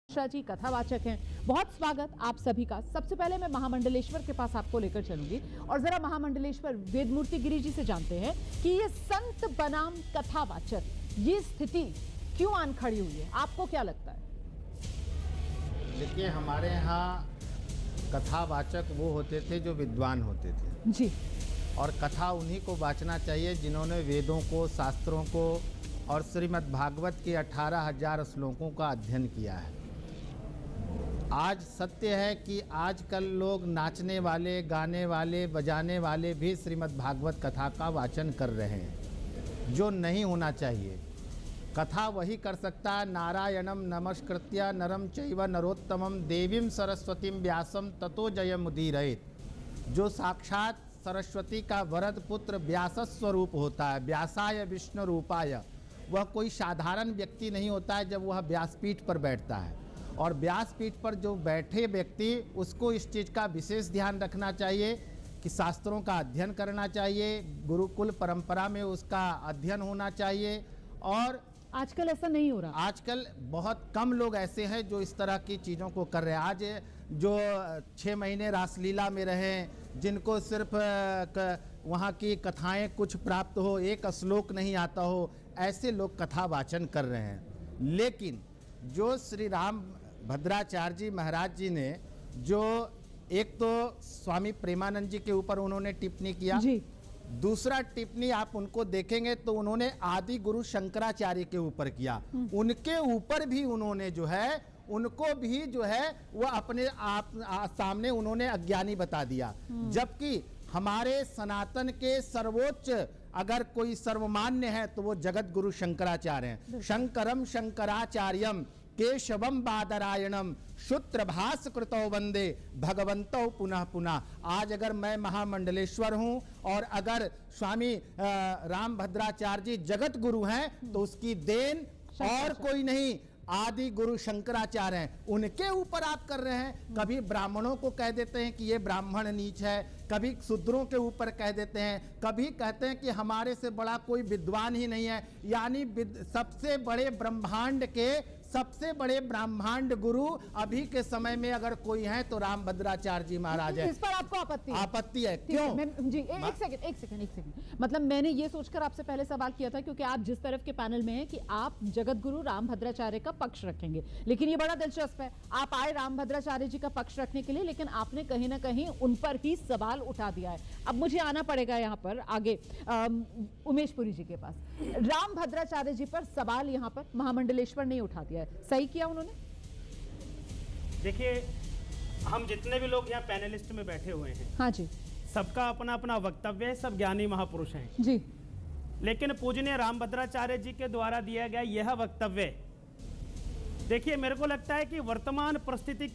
मिश्रा जी कथावाचक हैं। बहुत स्वागत आप सभी का। सबसे पहले मैं महामंडलेश्वर के पास आपको लेकर चलूंगी और जरा महामंडलेश्वर वेदमूर्ति गिरी जी से जानते हैं कि ये संत बनाम कथावाचक, ये स्थिति क्यों आन खड़ी हुई है, आपको क्या लगता है? देखिए, हमारे यहाँ कथावाचक वो होते थे जो विद्वान होते थे जी, और कथा उन्हीं को वाचना चाहिए जिन्होंने वेदों को, शास्त्रों को और श्रीमद् भागवत के 18,000 श्लोकों का अध्ययन किया है। आज सत्य है कि आजकल लोग नाचने वाले, गाने वाले, बजाने वाले भी श्रीमद् भागवत कथा का वाचन कर रहे हैं, जो नहीं होना चाहिए। कथा वही कर सकता है, नारायणम नमस्कृत्य नरम चैव नरोत्तमम देवीं सरस्वतीं व्यासम ततो जयमुदीरयेत्, जो साक्षात सरस्वती का वरद पुत्र व्यास स्वरूप होता है, व्यासाय विष्णु रूपाय। वह कोई साधारण व्यक्ति नहीं होता है जब वह व्यासपीठ पर बैठता है, और व्यासपीठ पर जो बैठे व्यक्ति, उसको इस चीज़ का विशेष ध्यान रखना चाहिए कि शास्त्रों का अध्ययन करना चाहिए, गुरुकुल परंपरा में उसका अध्ययन होना चाहिए। और आजकल ऐसा नहीं हो रहा। आजकल बहुत कम लोग ऐसे हैं जो इस तरह की चीज़ों को कर रहे हैं। आज जो 6 महीने रासलीला में रहे, जिनको सिर्फ वहाँ की कथाएं कुछ प्राप्त हो, एक श्लोक नहीं आता हो, ऐसे लोग कथा वाचन कर रहे हैं। लेकिन जो श्री राम भद्राचार्य जी महाराज जी ने, जो एक तो स्वामी प्रेमानंद जी के ऊपर उन्होंने टिप्पणी किया जी, दूसरा टिप्पणी आप उनको देखेंगे तो उन्होंने आदि गुरु शंकराचार्य के ऊपर किया। उनके ऊपर भी उन्होंने जो है, उनको भी जो है वह अपने आप सामने उन्होंने अज्ञानी बता दिया। जबकि हमारे सनातन के सर्वोच्च अगर कोई सर्वमान्य है तो वो जगत गुरु शंकराचार्य हैं। शंकरम शंकराचार्यम केशवम बादरायणम शुत्रभास कृतो वंदे भगवंतो पुनः पुनः। आज अगर मैं महामंडलेश्वर हूं और अगर स्वामी राम भद्राचार्य जी जगत गुरु हैं तो उसकी देन और कोई नहीं, आदि गुरु शंकराचार्य हैं। उनके ऊपर आप कर रहे हैं। कभी ब्राह्मणों को कह देते हैं कि ये ब्राह्मण नीच है, कभी शूद्रों के ऊपर कह देते हैं, कभी कहते हैं कि हमारे से बड़ा कोई विद्वान ही नहीं है। यानी सबसे बड़े ब्रह्मांड के सबसे बड़े ब्रह्मांड गुरु अभी के समय में अगर कोई है तो राम भद्राचार्य जी महाराज है। इस पर आपको आपत्ति है? आपत्ति है, क्यों? जी, एक सेकंड। मतलब मैंने ये सोचकर आपसे पहले सवाल किया था, क्योंकि आप जिस तरफ के पैनल में हैं कि आप जगत गुरु राम भद्राचार्य का पक्ष रखेंगे, लेकिन ये बड़ा दिलचस्प है, आप आए राम भद्राचार्य जी का पक्ष रखने के लिए, लेकिन आपने कहीं ना कहीं उन पर ही सवाल उठा दिया है। अब मुझे आना पड़ेगा यहाँ पर आगे उमेश पुरी जी के पास। राम भद्राचार्य जी पर सवाल यहाँ पर महामंडलेश्वर ने उठा दिया है, सही किया उन्होंने? देखिए, हम जितने भी लोग यहाँ पैनलिस्ट में बैठे हुए हैं, हाँ जी, सबका अपना अपना वक्तव्य है, सब ज्ञानी महापुरुष हैं जी, लेकिन पूजनीय राम भद्राचार्य जी के द्वारा दिया गया यह वक्तव्य, देखिए मेरे को लगता है कि वर्तमान परिस्थिति